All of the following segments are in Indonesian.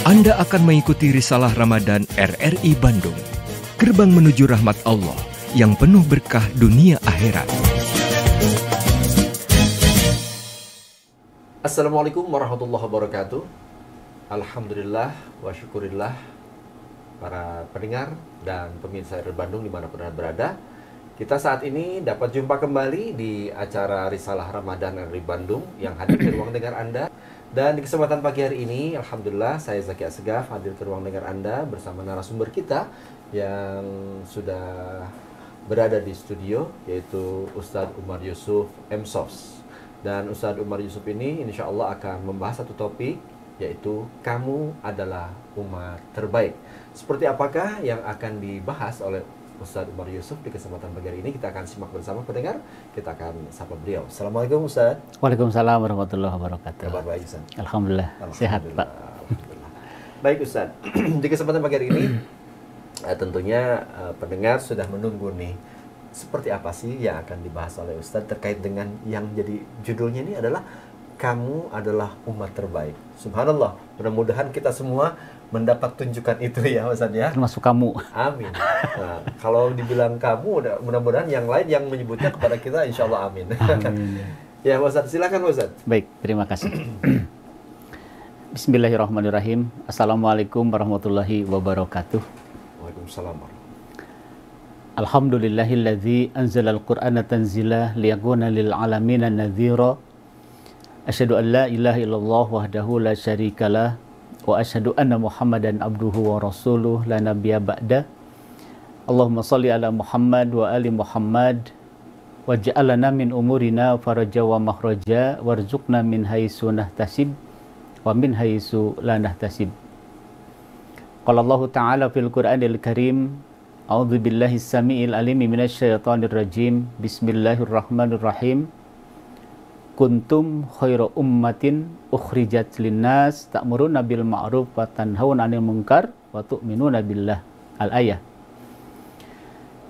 Anda akan mengikuti Risalah Ramadan RRI Bandung, gerbang menuju rahmat Allah yang penuh berkah dunia akhirat. Assalamualaikum warahmatullahi wabarakatuh. Alhamdulillah wa syukurillah para pendengar dan pemirsa RRI Bandung dimanapun Anda berada. Kita saat ini dapat jumpa kembali di acara Risalah Ramadan RRI Bandung yang hadir di ruang dengar Anda. Dan di kesempatan pagi hari ini, Alhamdulillah, saya Zaki Asegaf hadir ke ruang dengar Anda bersama narasumber kita yang sudah berada di studio, yaitu Ustadz Umar Yusuf M.Sofs. Dan Ustadz Umar Yusuf ini insya Allah akan membahas satu topik, yaitu kamu adalah umat terbaik. Seperti apakah yang akan dibahas oleh Ustadz Umar Yusuf di kesempatan pagi hari ini? Kita akan simak bersama pendengar. Kita akan sapa beliau. Assalamualaikum Ustadz. Waalaikumsalam warahmatullahi wabarakatuh. Kabar baik Ustadz? Alhamdulillah. Sehat Pak. Alhamdulillah. Baik Ustadz, di kesempatan pagi hari ini tentunya pendengar sudah menunggu nih, seperti apa sih yang akan dibahas oleh Ustadz terkait dengan yang jadi judulnya ini adalah kamu adalah umat terbaik. Subhanallah, mudah-mudahan kita semua mendapat tunjukkan itu ya Ustadz ya. Termasuk kamu. Amin. Nah, kalau dibilang kamu, mudah-mudahan yang lain yang menyebutnya kepada kita insya Allah amin. Amin. Ya Ustadz, silakan Ustadz. Baik, terima kasih. Bismillahirrahmanirrahim. Assalamualaikum warahmatullahi wabarakatuh. Waalaikumsalam. Alhamdulillahilladzi anzalal qur'ana tanzila liyakuna lil alamina nadhira. Asyhadu an la ilaha illallah wahdahu la syarikalah wa asyhadu anna Muhammadan abduhu wa rasuluh la nabiyya ba'da. Allahumma shalli ala Muhammad wa ali Muhammad waj'alna min umurina faraja wa makhraja warzuqna min haitsu nahtasib wa min haitsu la nahtasib. Qala Allah Ta'ala fil Qur'anil Karim, a'udzu billahi samiil alim minasy syaithanir rajim. Bismillahirrahmanirrahim. Kuntum khairu ummatin ukhrijat linnas ta'muruna bil ma'ruf wa tanhauna 'anil munkar wa tu'minuna billah. Al-ayah.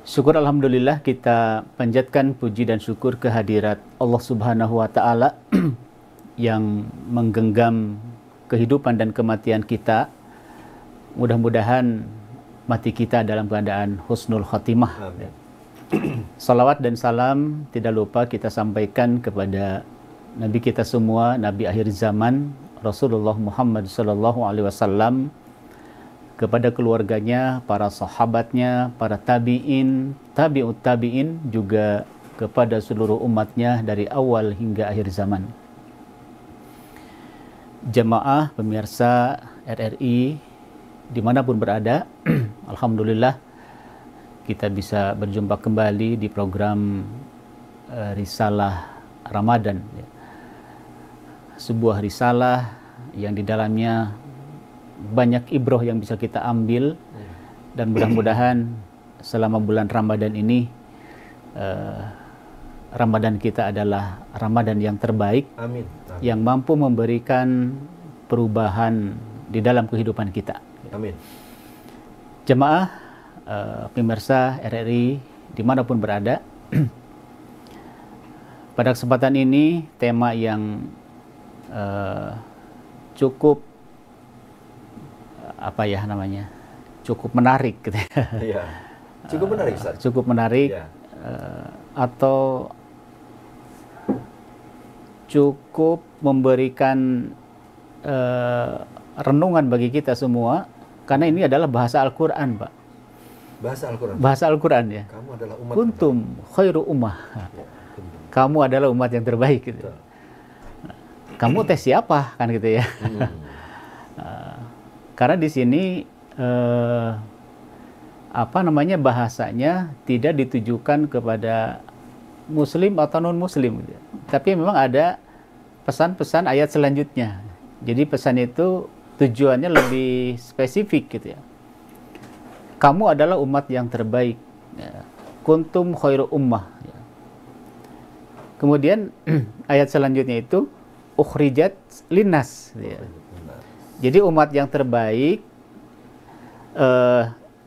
Syukur alhamdulillah, kita panjatkan puji dan syukur kehadirat Allah Subhanahu wa taala yang menggenggam kehidupan dan kematian kita. Mudah-mudahan mati kita dalam keadaan husnul khotimah. Amin. Salawat dan salam tidak lupa kita sampaikan kepada Nabi kita semua, Nabi akhir zaman, Rasulullah Muhammad sallallahu alaihi wasallam, kepada keluarganya, para sahabatnya, para tabi'in, tabi'ut tabi'in, juga kepada seluruh umatnya dari awal hingga akhir zaman. Jamaah pemirsa RRI dimanapun berada, alhamdulillah kita bisa berjumpa kembali di program Risalah Ramadan. Sebuah risalah yang di dalamnya banyak ibroh yang bisa kita ambil, dan mudah-mudahan selama bulan Ramadan ini Ramadan kita adalah Ramadan yang terbaik. Amin. Amin. Yang mampu memberikan perubahan di dalam kehidupan kita. Amin. Jemaah pemirsa RRI dimanapun berada, pada kesempatan ini tema yang cukup cukup menarik gitu ya. Iya. Cukup menarik Ustaz. Cukup menarik ya. Atau cukup memberikan renungan bagi kita semua, karena ini adalah bahasa Al-Quran Pak. Bahasa Al-Quran? Bahasa Al-Quran ya. Kamu adalah umat kuntum khairu ummah ya, kamu adalah umat yang terbaik gitu. Kamu tes siapa kan gitu ya. Karena di sini bahasanya tidak ditujukan kepada muslim atau non muslim gitu. Tapi memang ada pesan-pesan ayat selanjutnya. Jadi pesan itu tujuannya lebih spesifik gitu ya. Kamu adalah umat yang terbaik ya. Kuntum khairu ummah ya. Kemudian ayat selanjutnya itu ukhrijat linnas ya. Jadi umat yang terbaik,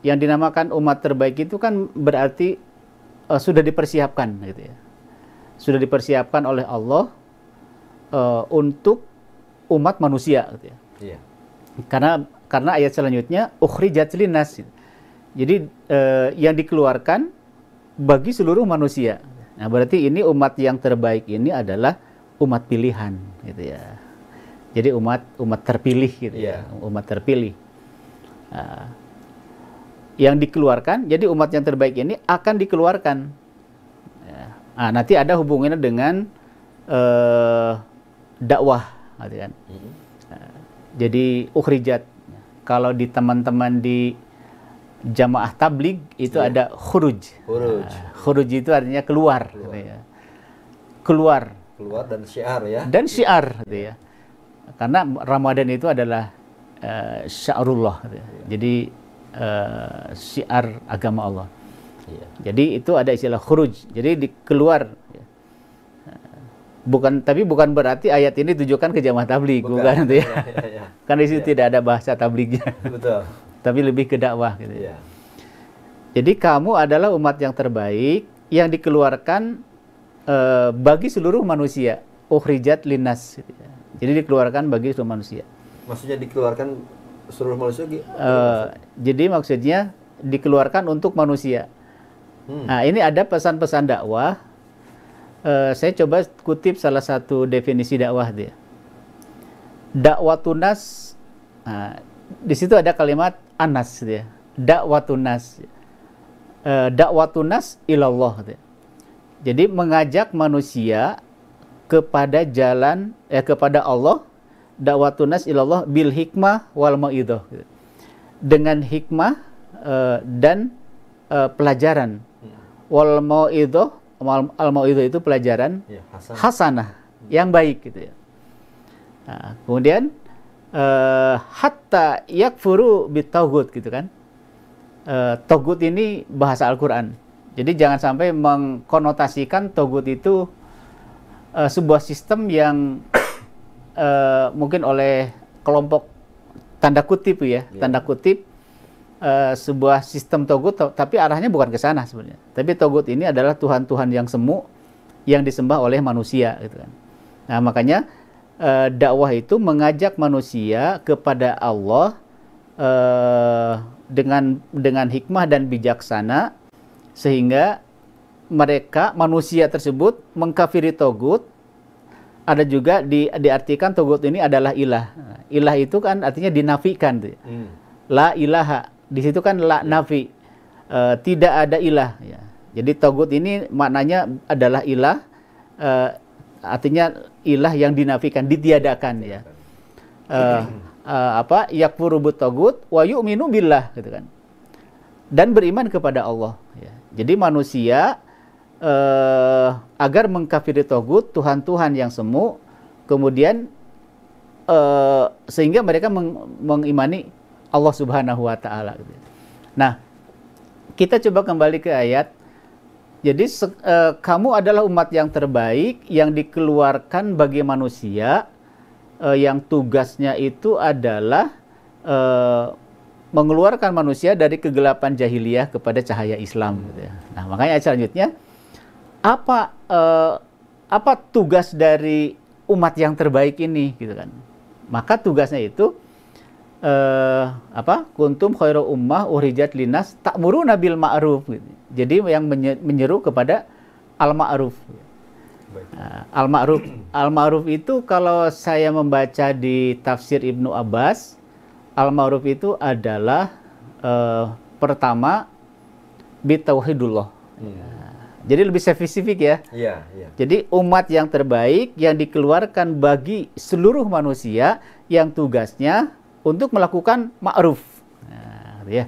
yang dinamakan umat terbaik itu kan berarti sudah dipersiapkan gitu ya. Sudah dipersiapkan oleh Allah untuk umat manusia gitu ya. Iya. Karena ayat selanjutnya ukhrijat linnas. Jadi yang dikeluarkan bagi seluruh manusia. Nah, berarti ini umat yang terbaik ini adalah umat pilihan gitu ya. Jadi umat terpilih gitu ya, umat terpilih. Yang dikeluarkan, jadi umat yang terbaik ini akan dikeluarkan. Nah, nanti ada hubungannya dengan dakwah gitu kan. Jadi ukhrijat. Kalau di teman-teman di jamaah tabligh itu ada khuruj. Khuruj itu artinya keluar. Gitu ya. Keluar Dan syiar ya. Dan syiar gitu ya. Karena Ramadan itu adalah syiarullah gitu ya. Jadi syiar agama Allah. Jadi itu ada istilah khuruj. Jadi keluar. Tapi bukan berarti ayat ini ditujukan ke jamaah tabligh, bukan itu ya. Karena di situ tidak ada bahasa tablighnya. Betul. Tapi lebih ke dakwah gitu ya. Jadi kamu adalah umat yang terbaik yang dikeluarkan bagi seluruh manusia. Ukhrijat linnas gitu ya. Jadi dikeluarkan bagi seluruh manusia. Maksudnya dikeluarkan seluruh manusia? Jadi maksudnya dikeluarkan untuk manusia. Nah, ini ada pesan-pesan dakwah. Saya coba kutip salah satu definisi dakwah dia. Dakwatunas, di situ ada kalimat anas dia. Dakwatunas, dakwatunas ilallah. Dia. Jadi mengajak manusia kepada jalan, kepada Allah. Dakwatunas ilallah bil hikmah wal mau'idah. Dengan hikmah dan pelajaran. Wal mau'idah, al-mau'idah itu pelajaran hasanah yang baik gitu ya. Nah, kemudian hatta yakfuru bitaghut gitu kan. Togut ini bahasa Al-Qur'an. Jadi jangan sampai mengkonotasikan togut itu sebuah sistem yang mungkin oleh kelompok tanda kutip ya, tanda kutip sebuah sistem togut, tapi arahnya bukan ke sana sebenarnya. Tapi togut ini adalah Tuhan-Tuhan yang semu yang disembah oleh manusia gitu kan. Nah, makanya dakwah itu mengajak manusia kepada Allah dengan hikmah dan bijaksana sehingga manusia tersebut mengkafiri togut. Ada juga diartikan togut ini adalah ilah. Ilah itu kan artinya dinafikan tuh. La ilaha. Di situ kan la nafi, tidak ada ilah. Ya. Jadi togut ini maknanya adalah ilah, artinya ilah yang dinafikan, ditiadakan ya. Yakfuru bitogut wa yu'minu billah gitu kan. Dan beriman kepada Allah. Ya. Jadi manusia agar mengkafiri togut, Tuhan-Tuhan yang semu, kemudian sehingga mereka mengimani Allah Subhanahu wa Ta'ala. Nah, kita coba kembali ke ayat. Jadi kamu adalah umat yang terbaik yang dikeluarkan bagi manusia yang tugasnya itu adalah mengeluarkan manusia dari kegelapan jahiliyah kepada cahaya Islam. Nah, makanya ayat selanjutnya apa tugas dari umat yang terbaik ini gitu kan? Maka tugasnya itu kuntum khairu ummah ukhrijat linnas ta'muruna bil ma'ruf gitu. Jadi yang menyeru kepada al-ma'ruf. Al-ma'ruf itu kalau saya membaca di tafsir Ibnu Abbas, al-ma'ruf itu adalah pertama bitauhidullah. Jadi lebih spesifik ya. Jadi umat yang terbaik yang dikeluarkan bagi seluruh manusia yang tugasnya untuk melakukan ma'ruf. Nah, ya.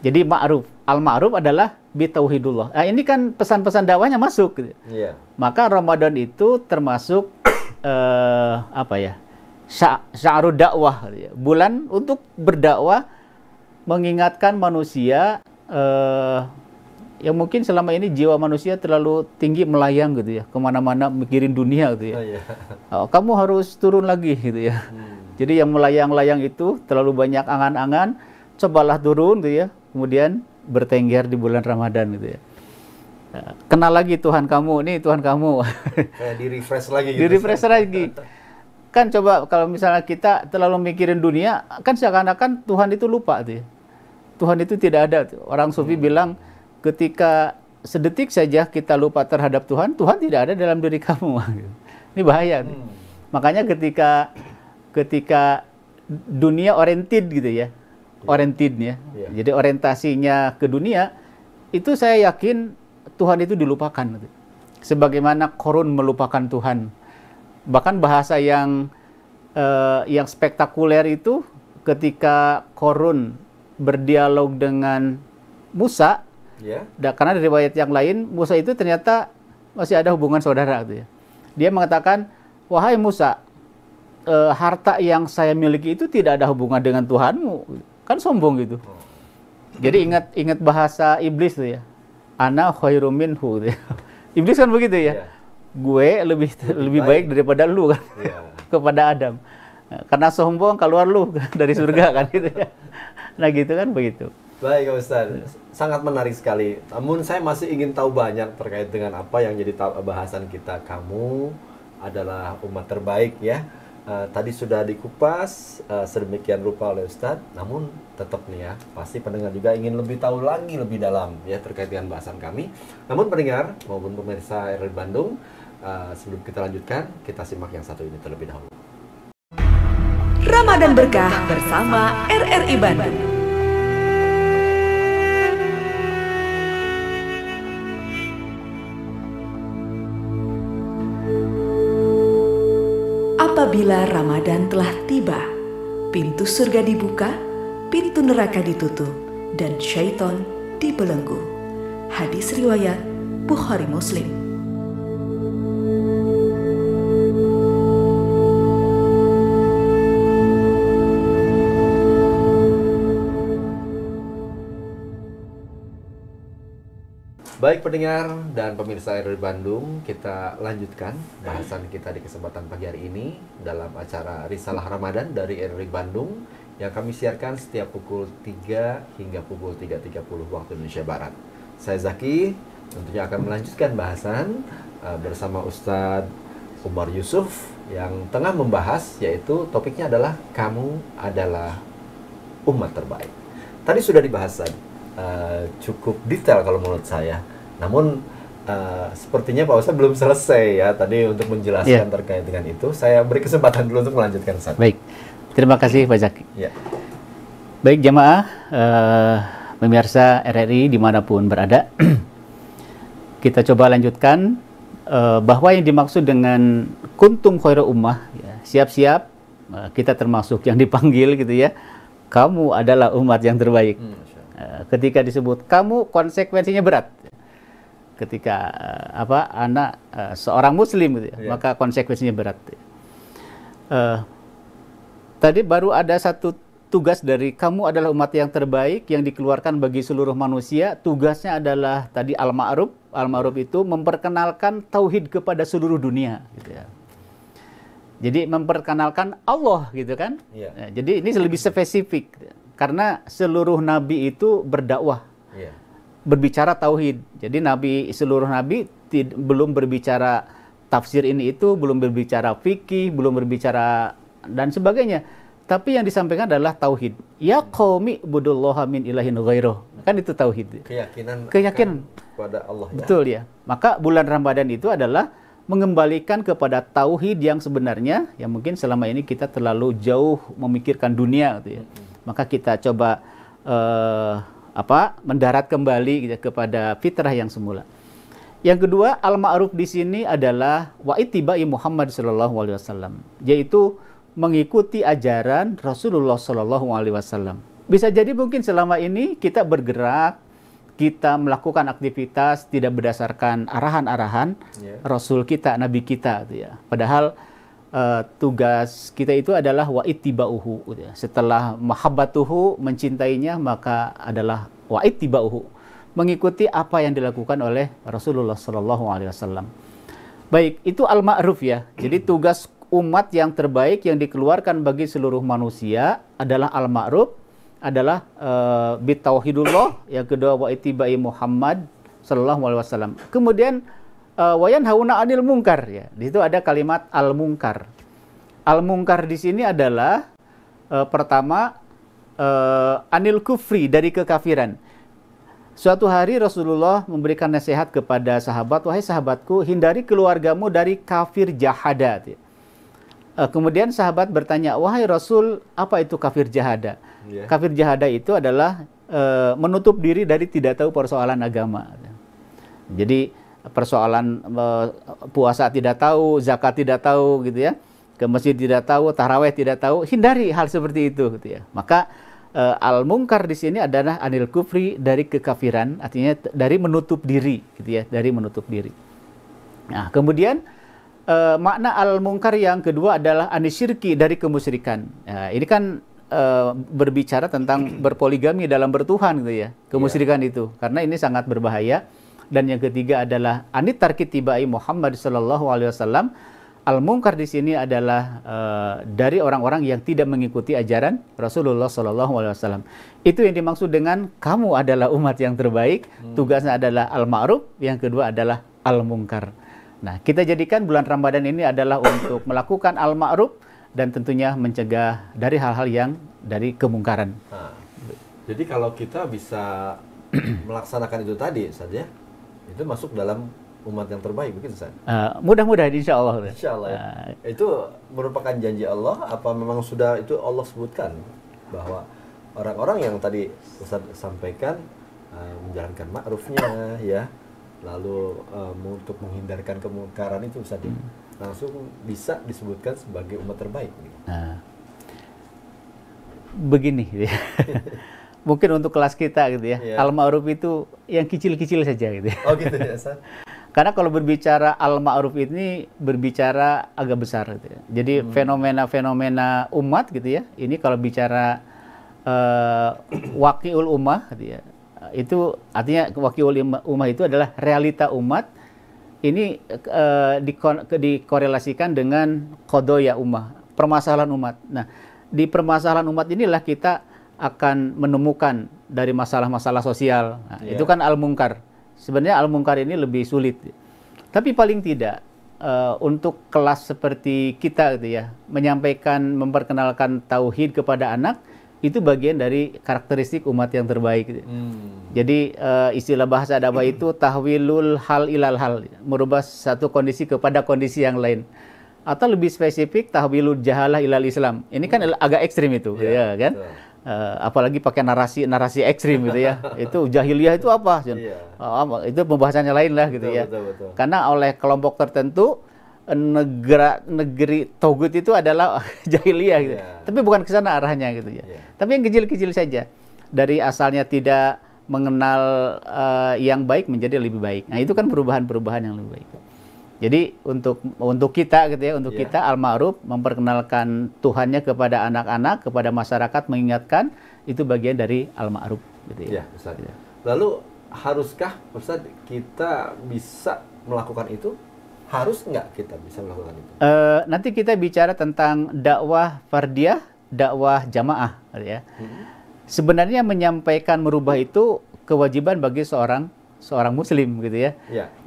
Jadi ma'ruf, al-ma'ruf adalah bitauhidullah. Nah, ini kan pesan-pesan dakwahnya masuk gitu. Maka Ramadan itu termasuk sya'ru dakwah gitu ya. Bulan untuk berdakwah, mengingatkan manusia yang mungkin selama ini jiwa manusia terlalu tinggi melayang gitu ya, kemana-mana mikirin dunia gitu ya. Kamu harus turun lagi gitu ya. Jadi yang melayang-layang itu terlalu banyak angan-angan, cobalah turun gitu ya, kemudian bertengger di bulan Ramadan gitu ya. Kenal lagi Tuhan kamu, nih Tuhan kamu. Kayak di-refresh lagi gitu. Di-refresh lagi. Kan coba kalau misalnya kita terlalu mikirin dunia, kan seakan-akan Tuhan itu lupa tuh ya. Tuhan itu tidak ada tuh. Orang sufi bilang ketika sedetik saja kita lupa terhadap Tuhan, Tuhan tidak ada dalam diri kamu. Ini bahaya tuh. Makanya ketika dunia oriented gitu ya. Oriented ya. Jadi orientasinya ke dunia, itu saya yakin Tuhan itu dilupakan. Sebagaimana Qarun melupakan Tuhan. Bahkan bahasa yang spektakuler itu ketika Qarun berdialog dengan Musa, karena dari riwayat yang lain, Musa itu ternyata masih ada hubungan saudara. Gitu ya. Dia mengatakan, wahai Musa, harta yang saya miliki itu tidak ada hubungan dengan Tuhanmu. Kan sombong gitu. Jadi ingat bahasa iblis tuh ya. Ana khairum minhu. Iblis kan begitu ya. Gue lebih baik daripada lu kan. Kepada Adam. Karena sombong keluar lu dari surga kan gitu ya. Nah gitu kan begitu. Baik Ustaz, sangat menarik sekali. Namun saya masih ingin tahu banyak terkait dengan apa yang jadi bahasan kita. Kamu adalah umat terbaik ya. Tadi sudah dikupas sedemikian rupa oleh Ustadz, namun tetap nih ya, pasti pendengar juga ingin lebih tahu lagi lebih dalam ya terkait dengan bahasan kami. Namun pendengar maupun pemirsa RRI Bandung, sebelum kita lanjutkan, kita simak yang satu ini terlebih dahulu. Ramadan Berkah bersama RRI Bandung. Apabila Ramadan telah tiba, pintu surga dibuka, pintu neraka ditutup, dan syaitan dibelenggu. Hadis riwayat Bukhari Muslim. Baik pendengar dan pemirsa RRI Bandung, kita lanjutkan bahasan kita di kesempatan pagi hari ini dalam acara Risalah Ramadan dari RRI Bandung yang kami siarkan setiap pukul 3 hingga pukul 3.30 waktu Indonesia Barat. Saya Zaki tentunya akan melanjutkan bahasan bersama Ustadz Umar Yusuf yang tengah membahas, yaitu topiknya adalah kamu adalah umat terbaik. Tadi sudah dibahas cukup detail kalau menurut saya. Namun sepertinya Pak Ustadz belum selesai ya tadi untuk menjelaskan terkait dengan itu. Saya beri kesempatan dulu untuk melanjutkan Ustadz. Baik, terima kasih Pak Zaki. Baik jamaah, pemirsa RRI dimanapun berada. Kita coba lanjutkan bahwa yang dimaksud dengan kuntum khairu ummah, siap-siap kita termasuk yang dipanggil gitu ya. Kamu adalah umat yang terbaik. Ketika disebut kamu, konsekuensinya berat. Ketika anak seorang muslim gitu ya, maka konsekuensinya berat. Tadi baru ada satu tugas dari kamu adalah umat yang terbaik yang dikeluarkan bagi seluruh manusia. Tugasnya adalah tadi al-ma'ruf. Al-ma'ruf itu memperkenalkan tauhid kepada seluruh dunia gitu ya. Jadi memperkenalkan Allah gitu kan. Nah, jadi ini lebih spesifik. Karena seluruh nabi itu berdakwah, berbicara tauhid. Jadi seluruh nabi belum berbicara tafsir ini itu, belum berbicara fikih, belum berbicara dan sebagainya. Tapi yang disampaikan adalah tauhid. Ya qaumi budullaha min ilahin ghairuh. Kan itu tauhid. Keyakinan kepada Allah. Betul ya. Maka bulan Ramadan itu adalah mengembalikan kepada tauhid yang sebenarnya, yang mungkin selama ini kita terlalu jauh memikirkan dunia gitu ya. Maka kita coba mendarat kembali gitu, kepada fitrah yang semula. Yang kedua, al-ma'ruf di sini adalah wa ittiba'i Muhammad sallallahu alaihi wasallam, yaitu mengikuti ajaran Rasulullah sallallahu alaihi wasallam. Bisa jadi mungkin selama ini kita bergerak, kita melakukan aktivitas tidak berdasarkan arahan-arahan Rasul kita, Nabi kita gitu ya. Padahal tugas kita itu adalah wa ittiba'uhu gitu ya. Setelah mahabbatuhu, mencintainya, maka adalah wa ittiba'uhu, mengikuti apa yang dilakukan oleh Rasulullah sallallahu alaihi wasallam. Baik, itu al-ma'ruf ya. Jadi tugas umat yang terbaik yang dikeluarkan bagi seluruh manusia adalah al-ma'ruf, adalah bitauhidullah, yang kedua wa ittiba'i Muhammad Sallallahu Alaihi Wasallam. Kemudian wayan hauna anil mungkar, ya. Di situ ada kalimat al mungkar. Al mungkar di sini adalah pertama anil kufri, dari kekafiran. Suatu hari Rasulullah memberikan nasihat kepada sahabat, wahai sahabatku, hindari keluargamu dari kafir jahada. Kemudian sahabat bertanya, wahai Rasul, apa itu kafir jahada? Kafir jahada itu adalah menutup diri dari tidak tahu persoalan agama. Jadi persoalan puasa tidak tahu, zakat tidak tahu, gitu ya, ke masjid tidak tahu, taraweh tidak tahu, hindari hal seperti itu, gitu ya. Maka al-mungkar di sini adalah anil kufri, dari kekafiran, artinya dari menutup diri, gitu ya, dari menutup diri. Nah, kemudian makna al-mungkar yang kedua adalah anisyirki, dari kemusyrikan. Nah, ini kan berbicara tentang berpoligami dalam bertuhan, gitu ya, kemusyrikan itu, karena ini sangat berbahaya. Dan yang ketiga adalah anit tarkit tibai Muhammad sallallahu alaihi wasallam. Al-mungkar di sini adalah dari orang-orang yang tidak mengikuti ajaran Rasulullah sallallahu alaihi wasallam. Itu yang dimaksud dengan kamu adalah umat yang terbaik. Tugasnya adalah al-ma'ruf, yang kedua adalah al-mungkar. Nah, kita jadikan bulan Ramadan ini adalah untuk melakukan al-ma'ruf dan tentunya mencegah dari hal-hal yang dari kemungkaran. Nah, jadi kalau kita bisa melaksanakan itu tadi saja, itu masuk dalam umat yang terbaik, begitu Ustaz? Mudah-mudahan insya Allah. Insya Allah ya. Itu merupakan janji Allah, apa memang sudah itu Allah sebutkan bahwa orang-orang yang tadi Ustaz sampaikan menjalankan ma'rufnya, ya, lalu untuk menghindarkan kemungkaran itu Ustaz, langsung bisa disebutkan sebagai umat terbaik. Gitu. Begini, gitu ya. Mungkin untuk kelas kita, gitu ya, al-ma'ruf itu yang kecil-kecil saja, gitu ya. Oh gitu ya, Ustaz. Karena kalau berbicara al-ma'ruf ini berbicara agak besar, gitu ya. Jadi fenomena-fenomena umat, gitu ya, ini kalau bicara waqi'ul ummah, gitu ya, itu artinya waqi'ul ummah itu adalah realita umat. Ini dikorelasikan dengan qadaya ummah, permasalahan umat. Nah, di permasalahan umat inilah kita akan menemukan dari masalah-masalah sosial. Nah, itu kan al-mungkar. Sebenarnya al-mungkar ini lebih sulit. Tapi paling tidak untuk kelas seperti kita, gitu ya, menyampaikan, memperkenalkan tauhid kepada anak, itu bagian dari karakteristik umat yang terbaik. Gitu. Jadi istilah bahasa dakwah itu tahwilul hal ilal hal, merubah satu kondisi kepada kondisi yang lain. Atau lebih spesifik tahwilul jahalah ilal Islam. Ini kan agak ekstrim itu, ya kan? Apalagi pakai narasi ekstrim, gitu ya. Itu jahiliyah itu apa? Itu pembahasannya lain lah, gitu, ya. Betul. Karena oleh kelompok tertentu negeri Togut itu adalah jahiliyah, gitu. Tapi bukan ke sana arahnya, gitu ya. Tapi yang kecil-kecil saja, dari asalnya tidak mengenal yang baik menjadi lebih baik. Nah, itu kan perubahan-perubahan yang lebih baik. Jadi untuk kita, gitu ya, untuk kita al-ma'ruf, memperkenalkan Tuhannya kepada anak-anak, kepada masyarakat, mengingatkan, itu bagian dari al-ma'ruf, gitu ya. Ustaz. Lalu haruskah Ustaz kita bisa melakukan itu? Harus nggak kita bisa melakukan itu? Nanti kita bicara tentang dakwah fardiyah, dakwah jamaah, gitu ya. Sebenarnya menyampaikan, merubah itu kewajiban bagi seorang muslim, gitu ya.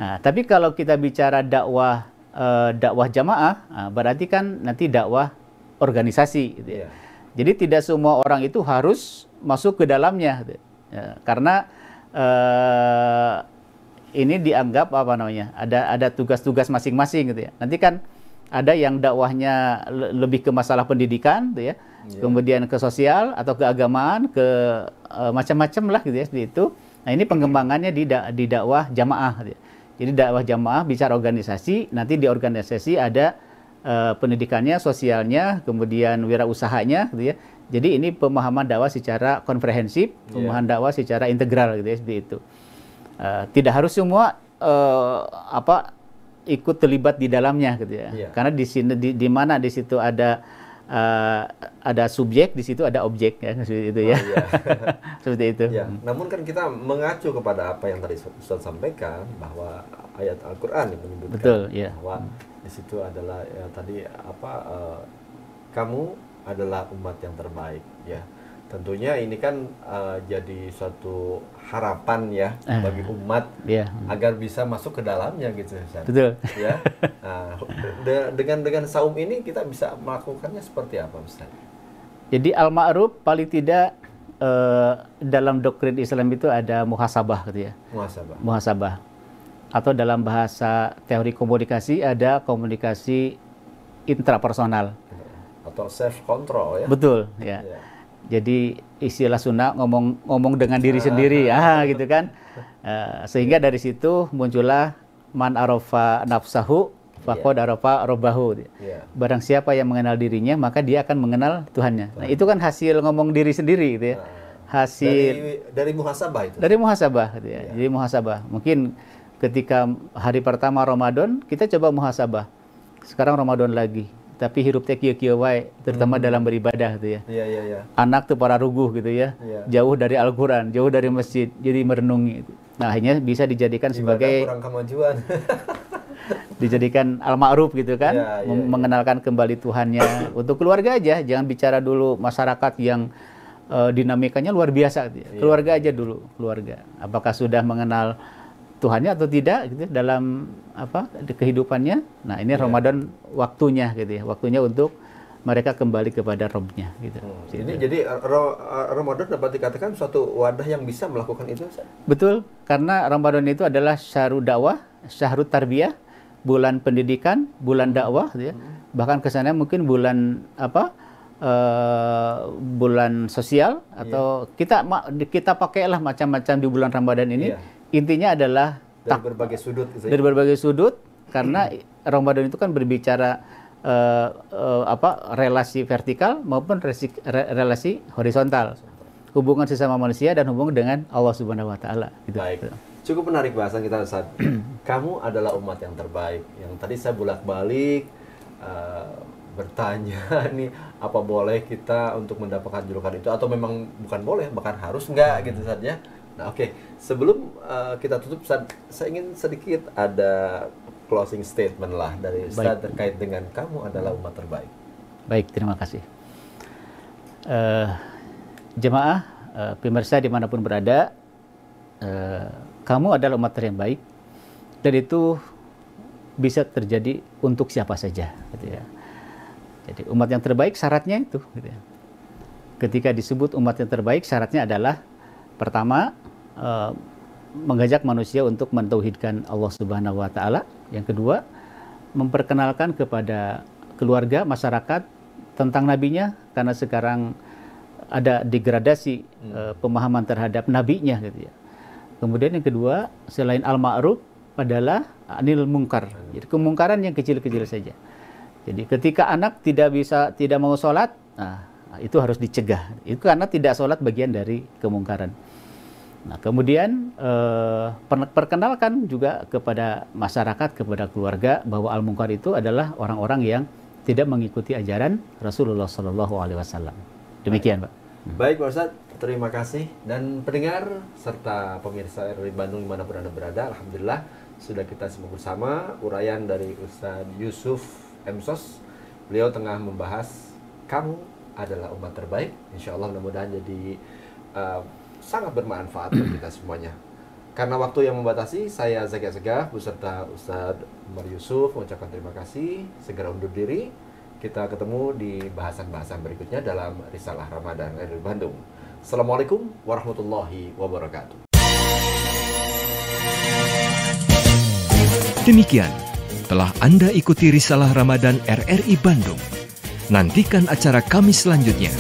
Nah, tapi kalau kita bicara dakwah jamaah, berarti kan nanti dakwah organisasi, gitu ya. Jadi tidak semua orang itu harus masuk ke dalamnya, gitu. Karena ini dianggap apa namanya, ada tugas-tugas masing-masing, gitu ya. Nanti kan ada yang dakwahnya lebih ke masalah pendidikan, gitu ya. Kemudian ke sosial atau ke agamaan, ke macam-macam lah, gitu ya, seperti itu. Nah, ini pengembangannya di dakwah jamaah. Jadi dakwah jamaah bicara organisasi, nanti di organisasi ada pendidikannya, sosialnya, kemudian wirausahanya, gitu ya. Jadi ini pemahaman dakwah secara komprehensif, pemahaman dakwah secara integral, gitu ya, seperti itu. Tidak harus semua ikut terlibat di dalamnya, gitu ya. Karena di sini di mana di situ ada subjek, di situ ada objek, ya, seperti itu, ya. Seperti itu. Namun kan kita mengacu kepada apa yang tadi Ustaz sampaikan, bahwa ayat Al-Qur'an yang menyebutkan bahwa di situ adalah tadi kamu adalah umat yang terbaik, ya. Tentunya ini kan jadi suatu harapan ya bagi umat agar bisa masuk ke dalamnya gitu, Ustaz. Betul. Ya. Nah, dengan saum ini kita bisa melakukannya seperti apa, Ustaz? Jadi al-ma'ruf paling tidak dalam doktrin Islam itu ada muhasabah gitu ya. Muhasabah. Atau dalam bahasa teori komunikasi ada komunikasi intrapersonal. Atau self control ya. Betul, ya. Jadi istilah Sunda ngomong dengan diri sendiri, gitu kan. Sehingga dari situ muncullah man arafa nafsahu faqad arafa rabbahu. Barang siapa yang mengenal dirinya, maka dia akan mengenal Tuhannya. Nah, itu kan hasil ngomong diri sendiri gitu ya. Hasil dari muhasabah itu. Dari muhasabah gitu ya. Jadi muhasabah. Mungkin ketika hari pertama Ramadan kita coba muhasabah. Sekarang Ramadan lagi. Tapi hirup teh kieu-kieu wae, terutama dalam beribadah gitu ya. Iya. Anak tuh para ruguh gitu ya. Jauh dari Al-Qur'an, jauh dari masjid, jadi merenungi. Nah, akhirnya bisa dijadikan sebagai kurang kemajuan. Dijadikan al-ma'ruf gitu kan, mengenalkan kembali Tuhannya. Untuk keluarga aja, jangan bicara dulu masyarakat yang dinamikanya luar biasa gitu ya. Keluarga aja dulu, keluarga. Apakah sudah mengenal Tuhannya atau tidak gitu dalam di kehidupannya. Nah, ini Ramadan waktunya gitu ya. Waktunya untuk mereka kembali kepada Rabb-nya gitu. Jadi Ramadan dapat dikatakan suatu wadah yang bisa melakukan itu, Ustaz? Betul, karena Ramadan itu adalah syahrul dakwah, syahrul tarbiyah, bulan pendidikan, bulan dakwah gitu ya. Bahkan kesannya mungkin bulan bulan sosial atau kita pakailah macam-macam di bulan Ramadan ini. Intinya adalah dari berbagai sudut gitu ya? Dari berbagai sudut, karena Ramadan itu kan berbicara relasi vertikal maupun relasi horizontal, hubungan sesama manusia dan hubungan dengan Allah Subhanahu wa taala gitu. Baik. Cukup menarik bahasan kita, Ustaz. Kamu adalah umat yang terbaik. Yang tadi saya bolak-balik bertanya nih, apa boleh kita untuk mendapatkan julukan itu atau memang bukan boleh, bahkan harus enggak gitu, Ustaz ya. Nah, oke. Sebelum kita tutup, Ustaz, saya ingin sedikit ada closing statement lah dari Ustaz terkait dengan kamu adalah umat terbaik. Baik, terima kasih. Jemaah, pemirsa dimanapun berada, kamu adalah umat yang baik, dan itu bisa terjadi untuk siapa saja, gitu ya. Jadi umat yang terbaik syaratnya itu, gitu ya. Ketika disebut umat yang terbaik, syaratnya adalah pertama, mengajak manusia untuk mentauhidkan Allah Subhanahu wa taala. Yang kedua, memperkenalkan kepada keluarga, masyarakat tentang nabinya, karena sekarang ada degradasi pemahaman terhadap nabinya gitu ya. Kemudian yang kedua, selain al-ma'ruf adalah anil munkar. Jadi kemungkaran yang kecil-kecil saja. Jadi ketika anak tidak mau sholat, nah, itu harus dicegah. Itu karena tidak sholat bagian dari kemungkaran. Nah, kemudian perkenalkan juga kepada masyarakat, kepada keluarga bahwa al-munkar itu adalah orang-orang yang tidak mengikuti ajaran Rasulullah SAW. Demikian, Pak. Baik, Pak Ustadz, terima kasih. Dan pendengar serta pemirsa RRI Bandung dimanapun Anda berada, alhamdulillah sudah kita simak bersama uraian dari Ustadz Yusuf M.Sos. Beliau tengah membahas kamu adalah umat terbaik. Insya Allah mudah-mudahan jadi sangat bermanfaat bagi kita semuanya. Karena waktu yang membatasi, saya Zaki Assegaf beserta Ustadz Umar Yusuf mengucapkan terima kasih. Segera undur diri. Kita ketemu di bahasan-bahasan berikutnya dalam Risalah Ramadan RRI Bandung. Assalamualaikum warahmatullahi wabarakatuh. Demikian telah Anda ikuti Risalah Ramadan RRI Bandung. Nantikan acara kami selanjutnya.